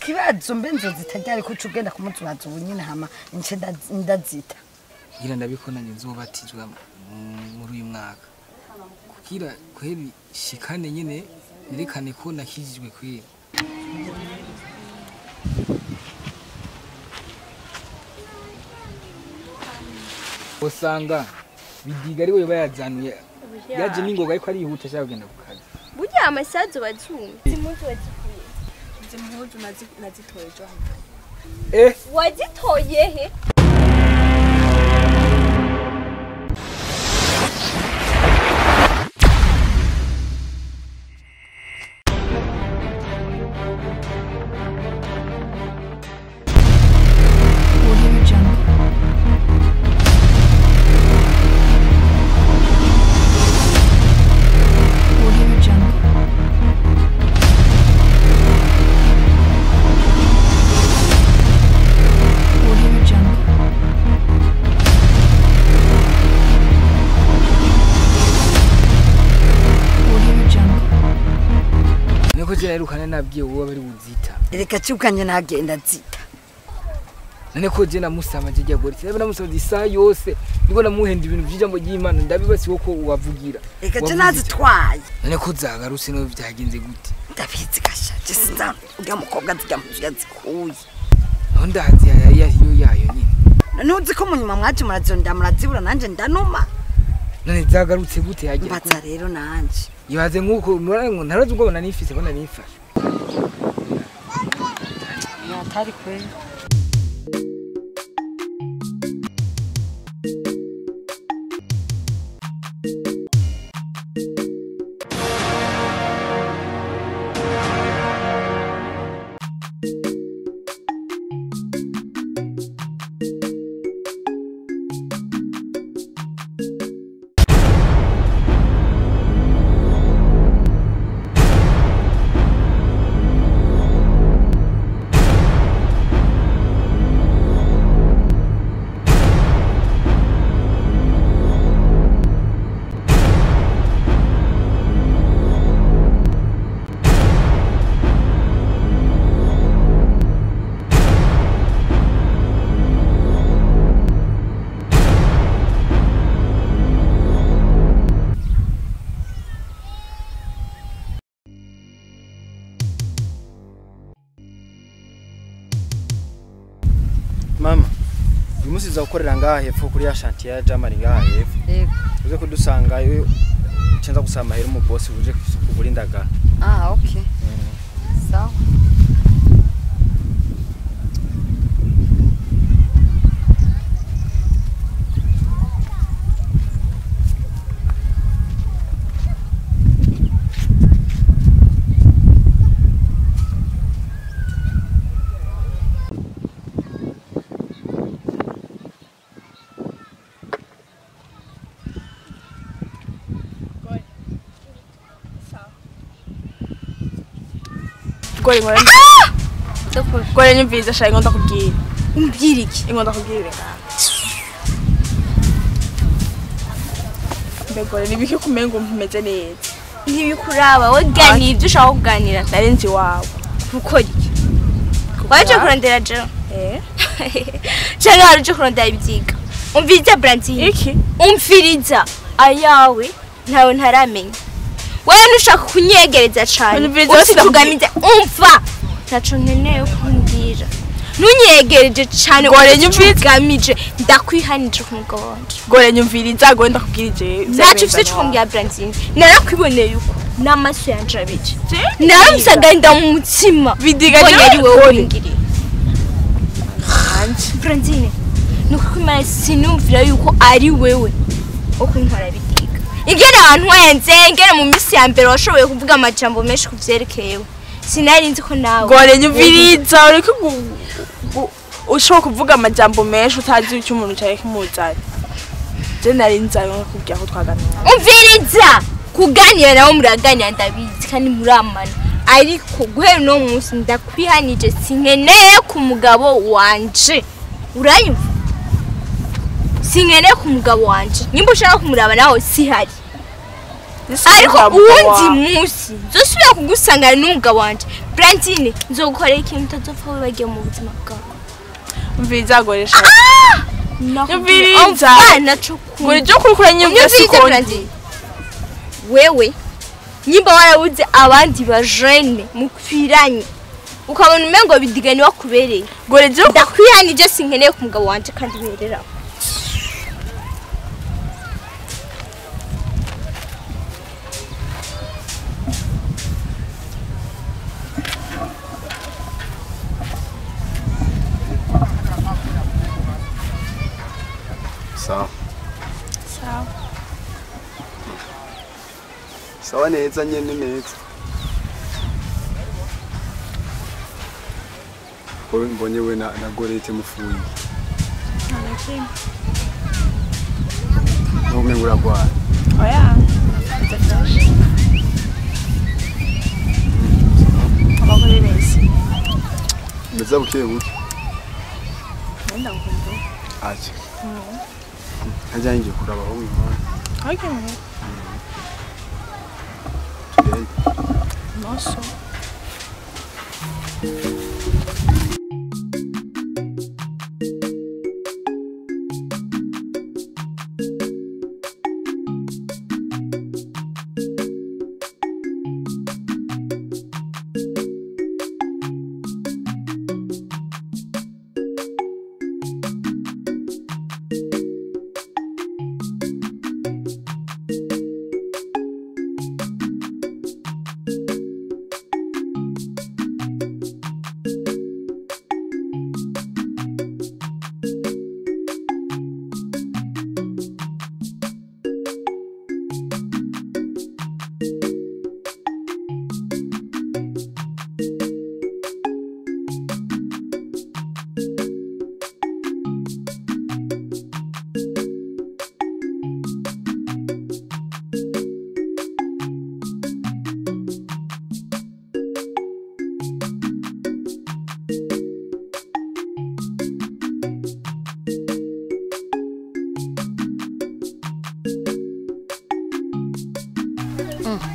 Kibazo mbenzo zitajya kuco ugenda kumutsubaza ubunyine hama ince ndazita ngira ndabikona nzobatizwa muri uyu mwaka kugira kweri shikane nyene nerekane ko nakijijwe kweri usanga bidiga ari we bayazanuye yaje ningoga ariko ari yihuta cyangwa kugenda kukaza burya amasazo bazumye zimutu wazikuye zimutu nazitoye jo wazitoye he Rukana nabwiye wowe bari buzita reka cyukanye nagenda zita none ko je namusama je jya Goreti namusama isa yose niko namuhenda ibintu by'ijambo ry'Imana ndabibasi wo ko uwavugira reka je nazitwaye none ko zagaruse no byagenze gute ndabizi gasha je sinza ujya mukobwa zijya muziga zikuye ndazi yayo nyine none uzi ko munyuma mwaje murazonda murazibura nanje ndanuma none zagarutse gute yagiye mbatsa rero nanje Ibaze nkuko narazi ubwo nanifise ko nanifashe natari kweli Mama, umusiza ukorera ngaha hepfo kuri ya chantier ya Jamari ngaha hepfo. Yego. Uze kudusanga yo cenza gusama hera mu boss uje kugura indaga. Okay. Sawa. Gore nyumviza sha ingonda kubwira. Umbwira iki? Ingonda kubwira. Mbegore nibiki kumengo mpimeze neza. Ntibikuraba woganira ibyo ushaka kuganira Narenzi wawe. Kuko iki? Waje kurondera je. Cyangwa waje kurondera ibyiga. Umviriza Brandine. Iki? Umfiriza ayawe ntawe ntaramenya. Wewe nushaka kunyegereza cyane. Usitugamize umva. Naco nkeneye kumbwira. Ntunyegereje cyane Gore nyumvigamije ndakwihanije ku mugabo wanje. Gore nyumviriza gwenda kubwirije. Naco ufite kumbwira Brandine. Narakwiboneye yuko namaso yanje abije. Naramusaga nda mu mutima. Bidiga yari wewe ngiri. Anje Brandine. Nuko kumara sinumvira yuko ari wewe. Okunkora bidiga. Igera ahantu wenze ngera mu misi ya mbere washoboye kuvuga amajambo menshi kuvyerekeyewe. Sinari nzi ko nawe Gore nyumviriza ureke ushobora kuvuga amajambo menshi utazi icyo umuntu cyari kimuzanye je nari nzayo nkakubwira ko twaganira umviriza kuganira nawe muraganira ndabizi kandi muramana ariko guhera no munsi ndakwihanije sinkeneye ku mugabo wanje uranyumva sinkeneye ku mugabo wanje nimba ushaka kumuraba naho sihari ariko uwundi munsi nzosubira kugusangana n'umugabo wanje Brandine nzogukorera ikintu utazopfa wibagiye mu buzima bwawe umviriza goresha umviriza naco kuri cyo kurukura nyumva sikondi wewe nyimba warabuze abandi bajene mukwiranye ukabona umengo bidigani wakubereye goreje ndakwihanije sinkeneye ku mugabo wanje kandi berera sawa sawa sawa neza nyene neza Kowe mbonye we na Goreti mufuyi Nume nguragwa oya abagore bese Meza buke buke nenda ngukumbuye aje Ajya ngiye kuraba aho mwana okay today noso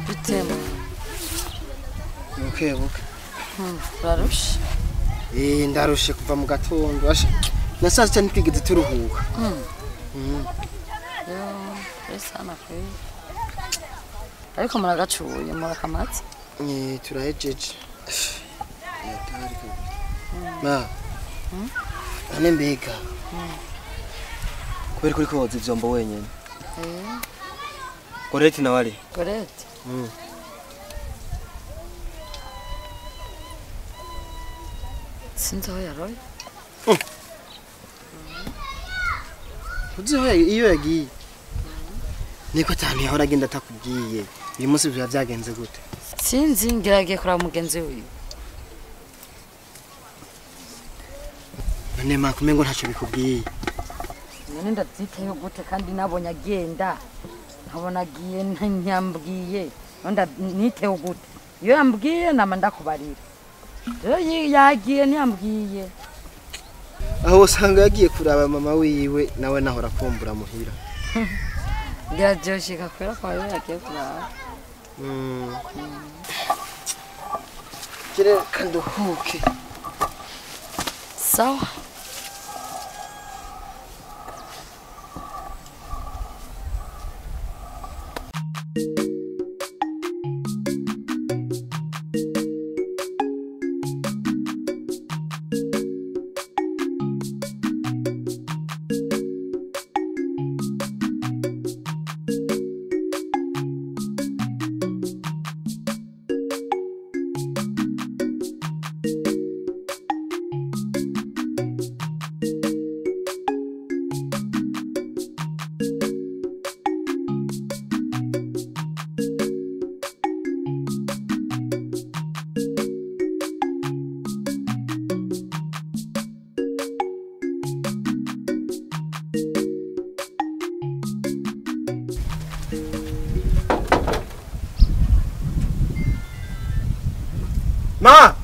bitemo Nukebuke. urarusha Ndarushe kuva mu gatondo. Asha. Nasaze cyane twigeze turuhuka. yo esana kwe ariko muragacuye murakamatsi Turahejeje. Ma. Ane mbega. Kubera kuri koza ivyombo wenyene. Goreti na wali. Goreti sinzi aho yaroye Uziho iyo yagiye. Niko cyane yahora agenda atakubwiye. Uyu munsi biba byagenze gute? sinzi ngiragiye kuraba mugenzi wiwe None ma kumengo ntacyo bikubwiye. none ndabyitayeho gute kandi nabonye agenda nkabona agiye ntanyambwiye none niteho gute iyo yambwiye nama ndakubarira rero yagiye ntiyambwiye Aho usanga yagiye kuraba mama wiwe nawe nahora kumbura muhira. ngira byoshika kwera kwa yo yagiye kuraba Kire kanduhuke. sawa Ma!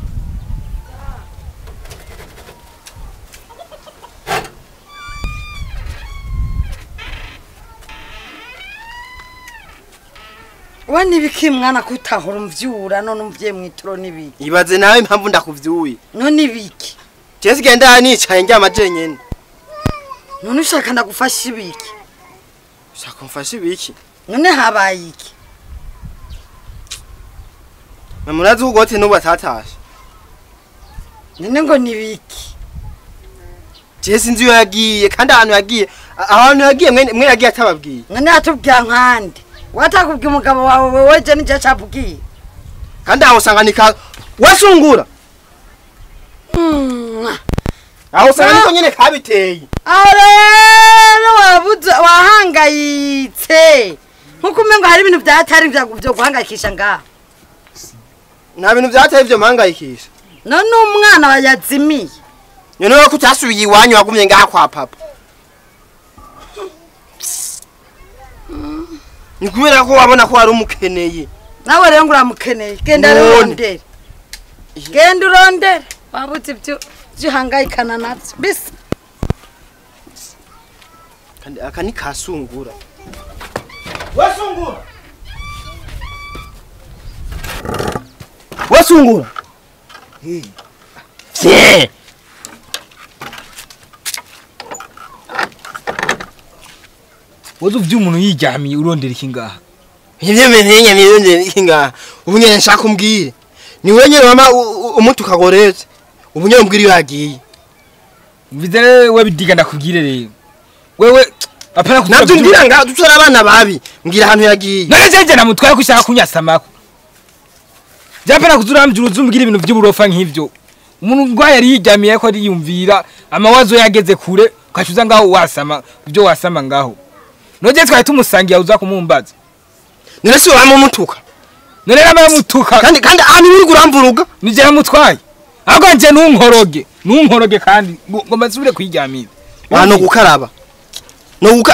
Wani biki mwana kutahora umvyura none umvye mwitoro nibiki. Ibaze nawe impamvu ndakuvyuye. None ibiki. Jesi genda nicaye njyama jenyene. None ushaka ndagufasha ibiki. Ushaka umfasha ibiki? None habaye iki? Murazi ugote nubu atatashe. None ngo nibiki. Jesi nzi yagiye kandi ahantu yagiye mwe yagiye atababwiye. None atubwira nkande. Watakubwiye umugabo wawe weje nije cabwiye. Kandi aho sanganika wasungura. Aho sanganika nyene kabiteye. Aho rero wabuze wahangayitse. Nkuko umengo hari ibintu byatari byo guhangayikisha ngaho. Nta bintu byateye byo mpangayikisha. None umwana bayazimiye. None wo kutasubiye iwanyu wagumye ngaha kwa papa. Ni kubera ko wabona ko ari umukeneye. Nawe rero nguramukeneye. Genda rondere. Genda urondere. Wabuze ibyo hangayikana navyo. Bisa. Kandi akani kasungura. Wasungura. Wasungura. Fye. Wozu vy'umuntu yijyamiye urondera iki ngaha. Ivyemenye mirondera iki ngaha. Ubunyene nshaka umbwire. Ni wenyene mama umutuka Goreti. Ubunyene umbwire iyo yagiye. Mvizere we bidiga ndakubwire rero. Wewe apana kuvuga. Navyo mbwira ngaha dutora abana babi. Mbwira ahantu yagiye. None jeje namutwara kushaka kunyasamako. Japana kuzurambyura uzumbwira ibintu by'uburofa nk'ivyo. Umuntu ngwa yari yijyamiye ko ari yumvira amawazo yageze kure ukashuza ngaho wasama ibyo wasama ngaho. Noje twari tumusangiye uza kumumbaza. None si wama umutuka. None rama mutuka. Kandi ahantu uri guramvuruga. Nije namutwaye. Ahubwo nje nunkoroge kandi ngo masubire kwijyamira. Hano gukaraba.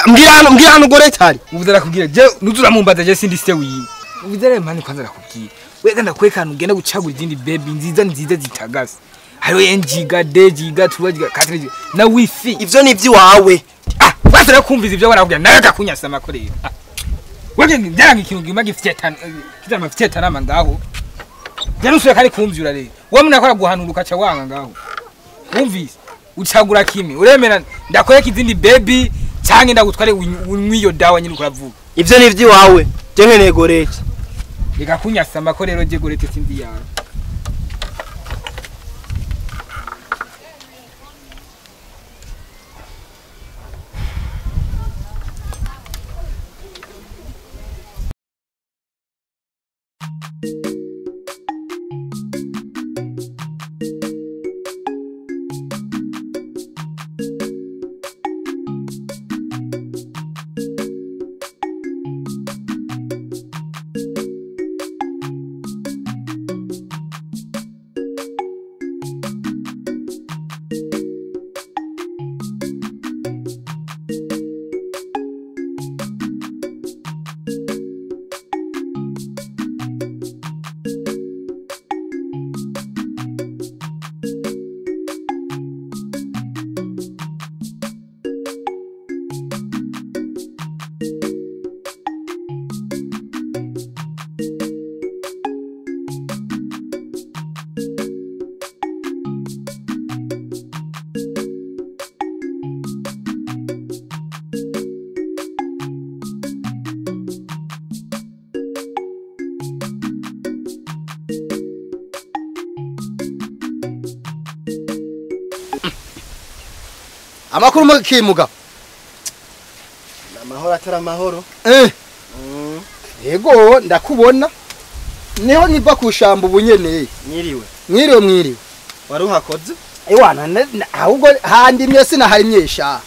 Mbwira hano Goreti ari. Ubuzara kubwira je nuzuramumbaza je sindi se wiwe. Ubuzara mani kwanza nakubwira. Wega ndakwekana ugenda gucagura izindi baby nziza zitagase. Hariho enjiga, dejiga, tuwajiga, katriga na wifi. Ivyo ni ivy'iwawe. Basara kumviza ivyo barakubwira naga kunyasama ko rero. Wege njyanga ikintu gima gifite tanama ngaho. Janusura kari kumvyura rero. Wowe munakora guhanuruka cha wanga ngaho. Kumvise ucagura kimi. Uremera ndakweka izindi baby canke ndagutware wiyo dawa nyine ukuravuga. Ivyo ni ivy'iwawe. Je nkeneye Goreti. Reka kunyasama ko rero je Goreti sindi yawe. Amakuru mukimuga. Namahoro atara mahoro. Yego ndakubona. Niho niva kushamba ubunyene. Mwiriwe. Waruhakoze? Ewana ahubwo handi myese na hari myesha.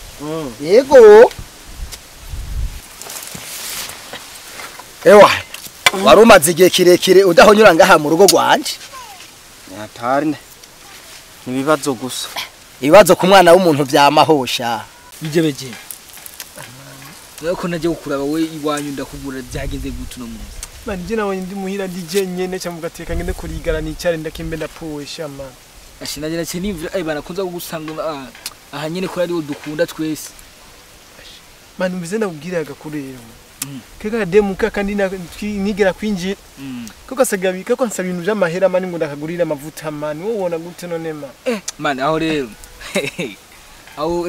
Yego. Ewa. Warumaze igihe kirekire udahonyura ngaha mu rugo rwanje. Nyatari. Nibibazo gusa. Ibibazo ku mwana w'umuntu vyamahosha. Bijebeje. Ko naje gukuraba we iwanyu ndakugura byagenze gutu no munsi. mani je nawe ndi muhira ndi je nyene cyangwa ugateka ngende kurigara nicare ndakimbe ndapuwesha mani ashinagira cyane ai barakunza kugusanga aha nyene ko ari udukunda twese mani mbize ndakubwira agakurero keka demuka kandi nigera kwinjira koko sagabi koko nsaba ibintu by'amahera mani ngo ndakagurira amavuta mani wowe ubona gute none ma mani aho rero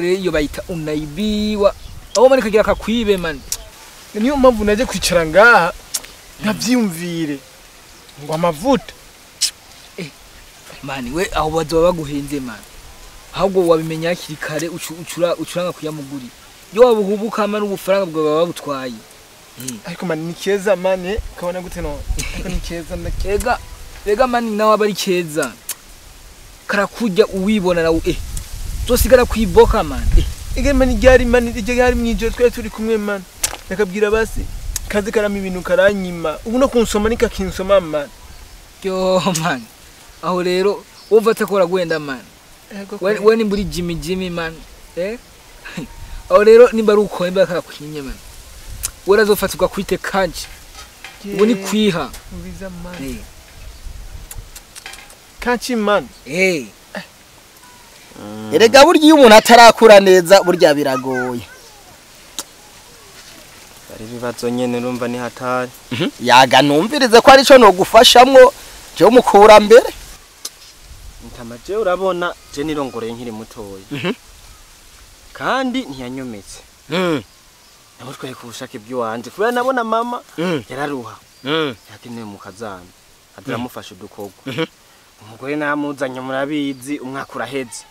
iyo bayita unaibiwa aho mani kagira kakwibe mani niyo mpamvu naje kwicara ngaha nkavyumvire ngo amavuta mani we aho bazoba baguhenze mani ahubwo wabimenya hakiri kare ucuranga kuyamuguri yo wabuhubuka mani ubufaranga bwawe babutwaye ariko mani ni keza mani kabona gute no ariko ni keza ega mani nawe abari keza karakujya uwibona nawe zosigara kwiboka mani ege mani ryari mwijoro twari turi kumwe mani nakabwira basi kazi karama ibintu karanyima ubu no kunsoma nikakinsoma mani yo mani aho rero wumva atakora gwenda mani we ni muri Jimmy mani aho rero nimba ari uko nimba karakwinye mani warazofatirwa kwite kanje ubu ni kwiha ubiza mani kanchi mani erega burya iyo umuntu atarakura neza burya biragoye ari bibazo nyene urumva ni hatari yaga numvirize ko ari cyo no gufashamwo je umukura mbere ntamaje urabona je nirongoreye nkiri mutoyi kandi ntiyanyometse nabo twaye kubushake by'uwanje kubera nabona mama yararuha yakeneye mu kazana adaramufasha udukogwa umugore namuzanye murabizi umwaka uraheze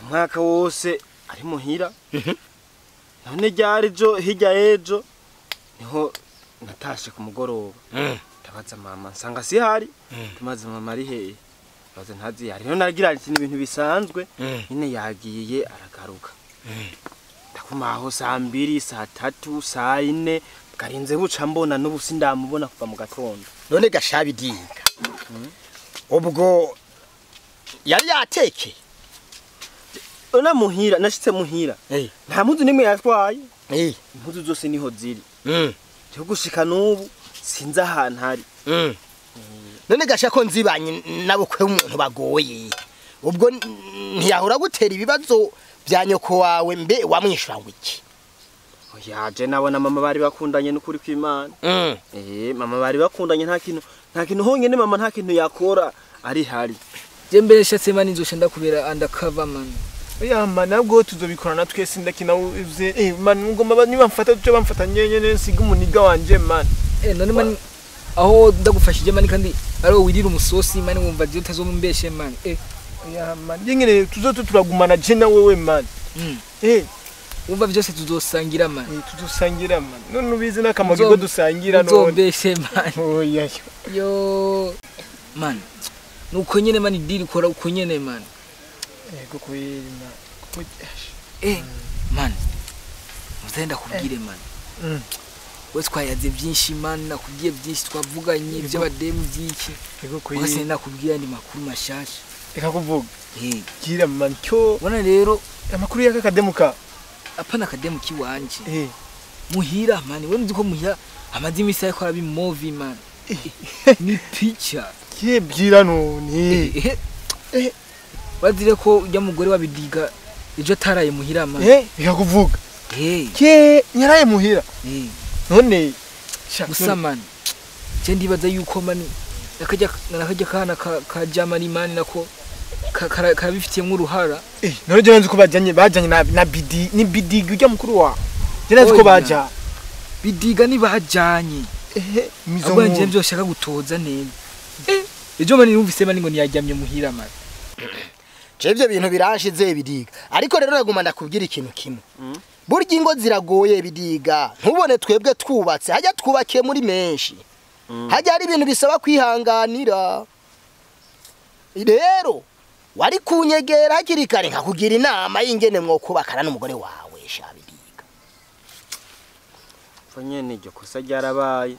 umwaka wose ari muhira none ryarijo hirya ejo niho natashe ku mugoroba ndabaza mama nsanga si hari tumaze mama ari hehe baza ntazi yari rero naragira ati ibintu bisanzwe nyine yagiye aragaruka ndakumaho saa 2 saa 3 saa 4 garinze buca mbona n'ubusi ndamubona kuva mu gatondo none gashabidiga ubwo yari yateke ona muhira nashitse muhira nta mpuzu nimwe yatwaye impuzu zose niho ziri cyo gushika n'ubu sinzi ahantu hari none gasha ko nzibanye nabukwe umuntu bagoye ubwo ntiyahura gutera ibibazo bya nyoko wawe mbe wamwishura ngwiki yaje nabona mama bari bakundanye n'ukuri kw'Imana mama bari bakundanye nta kintu honyene mama nta kintu yakora ari hari je mbere shatse mani nzoshe ndakubera undercover man oya man nabwo tuzobikorana twese ndakina uze man ngomba niba mfata cyo bamfata nyenye nsiga umuniga wanje man none man aho ndagufashije mani kandi ari wirira umusosi mani wumva je utazomumbeshe man oya man yengene turagumana je na wewe man umva byose tuzosangira man tuzosangira man none ubizi nakamagigo dusangira none uzombeshe man oya yo man nuko nyene man diri kora uko nyene man ego kwina man muzenda kubwire man wese twayaze byinshi man nakubwiye byinshi twavuganye by'abademu byiki ego kwina wese nakubwira ni makuru mashasha eka kuvuga gira man cyo bona rero amakuru yaka kademuka apana kademu kiwanje muhira man we nzi ko muhira amadimi sai ko arabi movie man ni picture byira none bazire ko ujya mugore wabidiga ejo taraye muhira man bikakuvuga nyaraye muhira none gusa man je ndibaza yuko mani nakajya kana ka Germany man nako karabifitiyemo uruhara none je nzi ko bajanye na bidi ni bidiga ujya mukuru wa je nzi ko baja bidiga ni bajanye mizo nje byoshaka gutoza neza ejo mani numvise mani ngo niyajyamye muhira man Chevyo bintu biranshize bidiga ariko rero naguma ndakubwira ikintu kimwe burya ingo ziragoye bidiga ntubone twebwe twubatse hajya twubakiye muri menshi hajya ari ibintu bisaba kwihanganira rero wari kunyegera hakiri kare nkakugira inama y'ingene mwo kubakana n'umugore wawe shabidiga fanye n'iryo kosa ryarabaye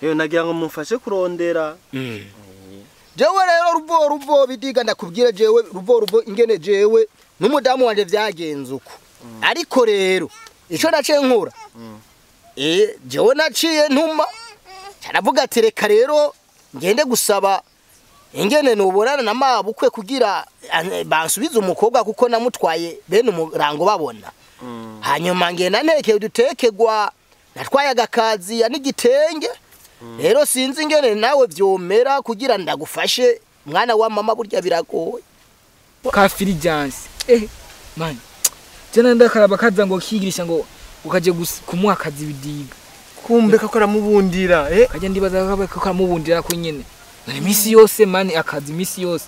rero nagira ngo mumfashe kurondera jewe rero ruvo bidiga ndakubwira jewe ruvo ingene jewe n'umudamu wanje vyagenze uko ariko rero ico nace nkura jewe naciye ntuma caravuga ati reka rero ngende gusaba ingene nubonana na Mabukwe kugira bansubize umukobwa kuko namutwaye bene umurango babona hanyuma ngenda nteke dutekegwa natwaye agakazi ya n'igitenge rero sinzi ingene nawe vyomera kugira ndagufashe mwana wa mama burya biragoye kafiri jansi man jana ndakaraba kaza ngo kigirisha ngo ukaje kumuha akazi bidiga kumbe kakora mubundira kaje ndibaza kakora mubundira ko nyene nari misi yose mani akazi misi yose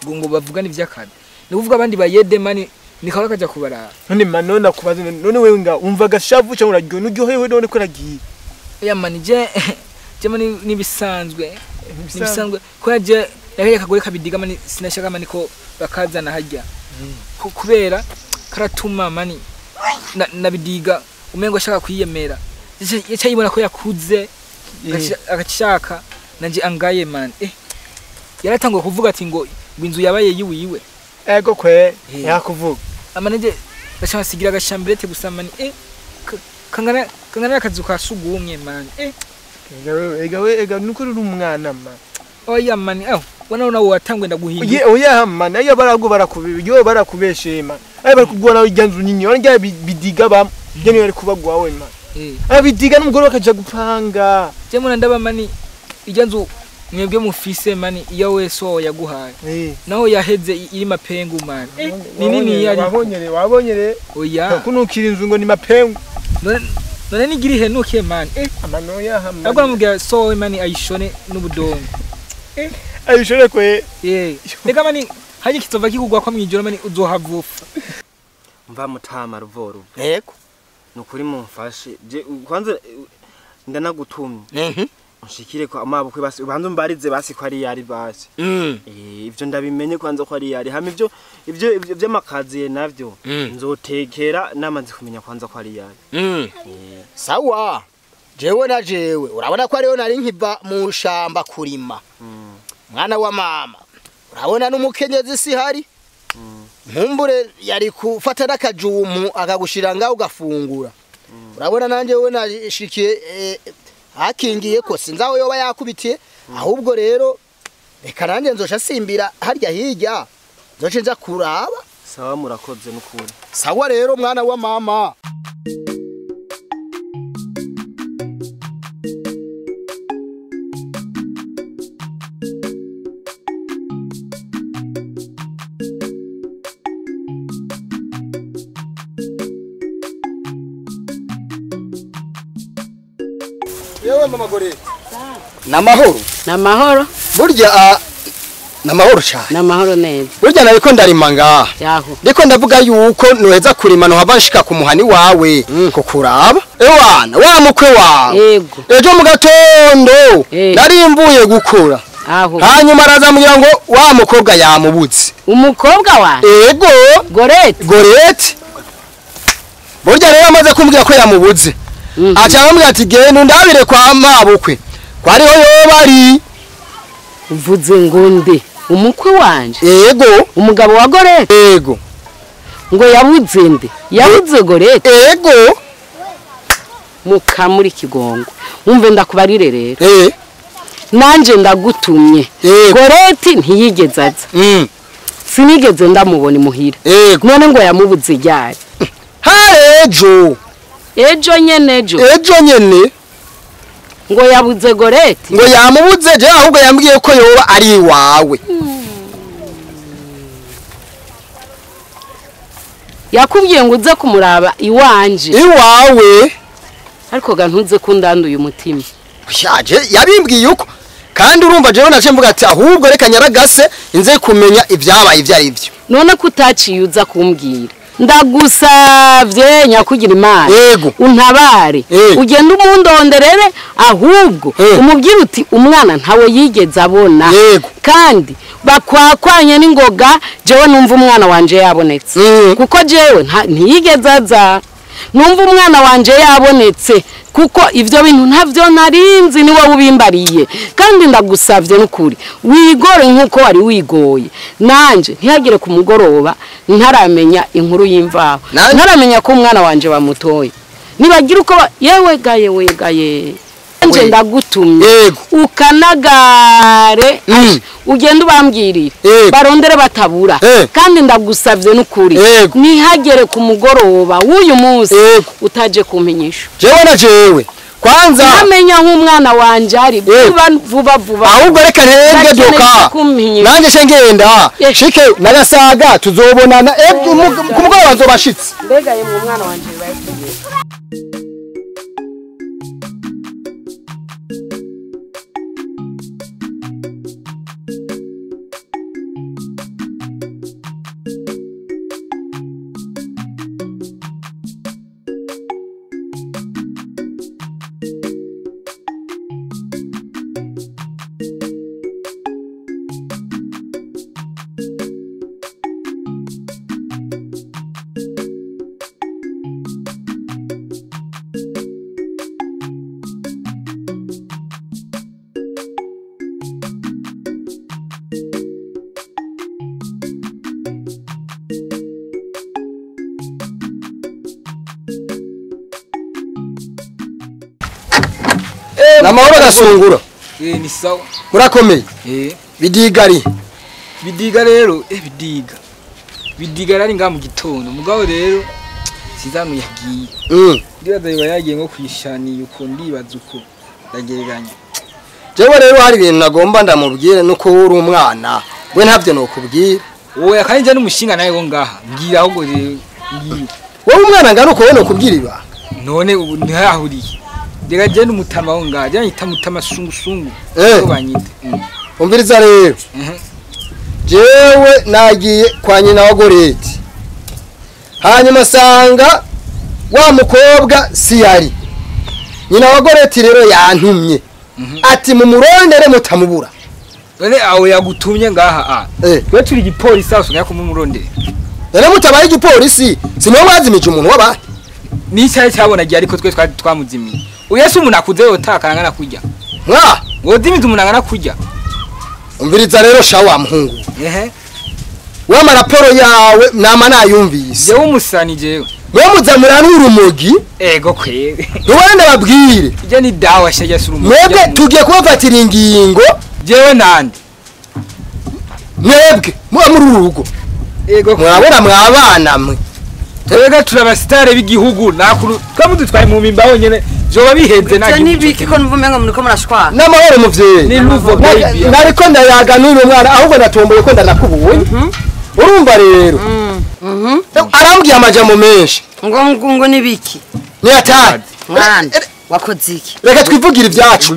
ngo bavugana ivy'akazi nuvuga abandi bayede mani nikaba kaja kubarara none manona kubaza none wewe nga umva gashavu cyangwa uraryo nuryohewe none ko ragiye mani je mani nibisanzwe ko yaje yaje kagore kabidiga mani sinashaka mani ko bakazana hajya kubera karatuma mani nabidiga umengo ashaka kwiyemera yacayibona ko yakuze agashaka nanje angaye man yaratanguye kuvuga ati ngo inzu yabaye yiwiwe ego kwe yakuvuga amanije bashaka sigira agashambirete gusa mani kangana akazu kasugumye man ega nukuri umwana man oya mani wana watangwe ndaguhinga oya man ayo barago barakubyo barakubeshe man ayo barakugora iganzu nyinyi wanja bidiga bam gene yari kubagwawe man abidiga n'umugoro kaja gupanga je muna ndaba mani iganzu mwebwe mufise mani iyo weso yaguhaye naho yaheze iri mapengu man nini yari wabonyere oya kunukira inzu ngo ni mapengu none nigiri henuke man amanoya hamwe nabwo namubwira so mani ayishone n'ubudongo ayishone kwe reka mani haje kitova kigugwa kwa mwijoro mani uzohavufa mva mutama ruvoru yego nukuri mumfashe je kwanza ndanagutumye nshikire ko Mabukwe basi ubanze mbarize basi ko ari yari basi ivyo ndabimenye kwanza ko ari yari hama ivyo vy'amakazi navyo nzotekera namaze kumenya kwanza ko ari yari sawa jewe na jewe urabona ko ariyo nari nkiva mu shamba kurima mwana wa mama urabona n'umukenyezi si hari nkumbure yari kufata n'akajumu akagushira ngaho ugafungura urabona nanje we nashikiye hakingiye ko sinzaho yoba yakubitiye ahubwo rero reka nanje nzosha simbira harya hirya nzoce nza kuraba sawa murakoze nukuri sawa rero mwana wa mama yewe mama Goreti namahoro burya namahoro cyane namahoro neza burya nariko ndarima ngaha yaho ndiko ndavuga yuko noheza kurima no habashika ku muhani wawe ko kuraba ewana wa mukwe wawe yego ejo mu gatondo nari mvuye gukura aho hanyuma arazambwira ngo wa mukobwa yamubuze umukobwa wa yego Goreti burya rero amaze kumbwira ko yamubuze acamubwira ati genda ndabire kwa Mabukwe ko ariho yoba ari uvuze ngo nde umukwe wanje yego umugabo wa Goreti yego ngo yabuze nde yabuze Goreti yego mukamuri kigongo umve ndakubarire rero nanje ndagutumye Goreti ntiyigeze aza sinigeze ndamubona imuhira none ngo yamubuze ryari ejo nyene ngo yabuze Goreti ngo yamubuze je ahubwo yambwiye ko yoba ari iwawe yakubwiye ngo uze kumuraba iwanje iwawe ariko gantunze kundanduye umutima shaje yabimbwiye uko kandi urumva jewe naje mvuga ati ahubwo reka nyaragase inze kumenya ibyabaye ivyari byo none kutaciye uza kumbwira ndagusavye nyakugira imana untabare ugenda umundonderere ahubwo umubwira uti umwana ntawe yigeze abona kandi bakwakwanye n'ingoga jewe numva umwana wanje yabonetse kuko jewe ntiyigeze aza numva umwana wanje yabonetse kuko ivyo bintu ntavyo narinzi ni wowe ubimbariye kandi ndagusavye nukuri wigore nkuko wari wigoye nanje ntihagire ku mugoroba ntaramenya inkuru y'imvaho ntaramenya ko umwana wanje bamutoye nibagira uko yewe gaye nje ndagutumye Yego. ukanagare ugenda ubambwirira barondere batabura kandi ndagusavye nukuri nihagere ku mugoroba w'uyu munsi utaje kumpenyesha jewe kwanza amenya nk'umwana wanje ari vuba ahubwo reka ntenge doka nanje shengenda shike nagasaga tuzobonana ku mugoroba nzobashitse mbega ye mu mwana wanje bayiteye namahoro gasungura ni sawa murakomeye bidigari bidiga rero bidiga rari nga mu gitondo mugabo rero sizanu yagiye ndibaza biba yagiye nko kwishaniye uko ndibaza uko ndagereranya jewe rero hari ibintu nagomba ndamubwire nuko uri umwana we ntavyo nokubwira wowe akanje n'umushinga nawe ngo ngaha mbwira ahubwo rero wowe umwana ngano uko wowe kubwira ibanga none ubu ntahuriye Dega jeni mutama wonga, jani mutama sungu banyite. Umviriza rero. Jewe nagiye kwa nyina wa Goreti. Hanyuma sanga wa mukobwa si yari. Nyina wa Goreti rero yantumye. Ati mumurondere mutamubura. None aho yagutumye ngaha we turi igipolisi aho ngaya kumumurondere. None mutabaye igipolisi, sino bazimije umuntu wabandi. Ni cyari cyabona giye ariko twe twamuzimiye. Uyese umuntu akuze yotakangana kujya. Mwa, wodimiza umuntu angana kujya. Umviriza rero shawa muhungu. Wa maraporo yawe nama nayumvise. Jewe umusani jewe. Mwe muzamura n'urumogi? Ego kwere. Nubone babwire. Ije ni dawa shaje surumogi. Mwebwe tugiye kubafatira ingingo. Jewe nande. Mwebwe muba muri urugo. Ego mwabona mwabana mwe. Twega turabasitare b'igihugu nakuru twamudutwaye mu mimba nyene joba bihenze nagi nibiki ko nvumenga muri ko murashwana n'amahoro muvyeyi ni nuvo baby nariko ndayaga n'uyu mwana ahubwo natomboye ko ndanakubuye urumva rero arambwiye amajambo menshi ngo nibiki ni Ataye mwana wakoze iki reka twivugira ibyacu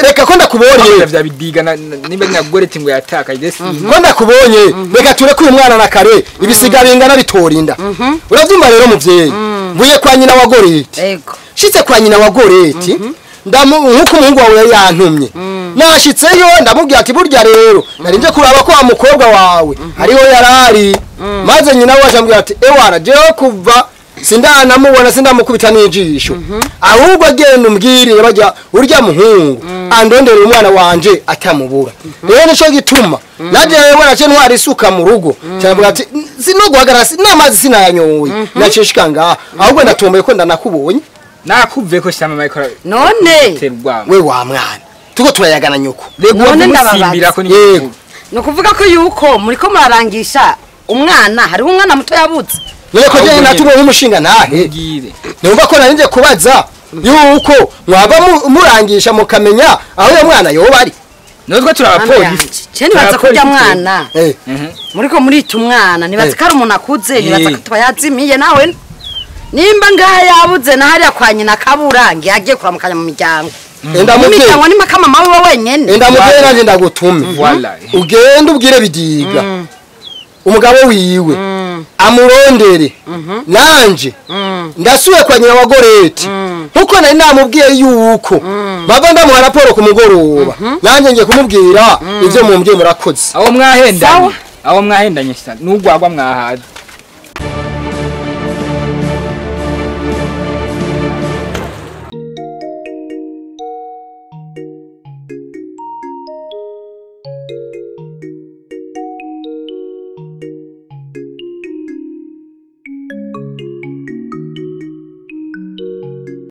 reka ko ndakubonye bya bidiga nimba na Goreti ngo yataka idesi ko ndakubonye reka tureke uyu mwana na kare ibisiga bingana bitorinda uravyumva rero muvyeyi mvuye kwa nyina wa Goreti yego shitse kwa nyina wa Goreti nkuko umuhungu wawe yantumye nashitseyo ndamubwiye ati burya rero narinje kuraba ko wa mukobwa wawe ariho yarari maze nyina waje ambwira ati ewara jewe kuva sindanamubona sindamukubita n'ijisho ahubwo agenda umbwirire bajya urya muhungu andondera umwana wanje atamubura rero nico gituma naje yabona cyo ntwari isuka mu rugo cyangwa ati sino guhagarara n'amazi sinayanyoye nacishika ngaha ahubwo ndatomboye ko ndanakubonye nakuve ko shama mayikora none we wa mwana tuko turayagana nyoko none ndabasimbira ko yego no kuvuga ko yuko muri ko murarangisha umwana hari umwana muto yabuze Niko je natumwe nk'umushinga nahe numva ko narinje kubaza yuko mwaba murangisha mukamenya aho yo mwana yoba ari notwe turabapolisi cyane baza kujya mwana muri ko muri tumwana nibaza ko ari umuntu akuze nibaza ko twayazimiye nawe nimba ngaha yabuze na hariya kwa nyina kaburangi yagiye kuramukanya mu miryango enda mumiryango ni makama mawe wenyene enda muteye nanje ndagutume ugende ubwire bidiga umugabo wiwe amurondere nanje ndasuye kwa nyina wa Goreti nkuko nari namubwiye yuko bava ndamuha raporo ku mugoroba nanje ngiye kumubwira ivyo mumbwiye murakoze aho mwahendanye cyane nugwagwa mwahaza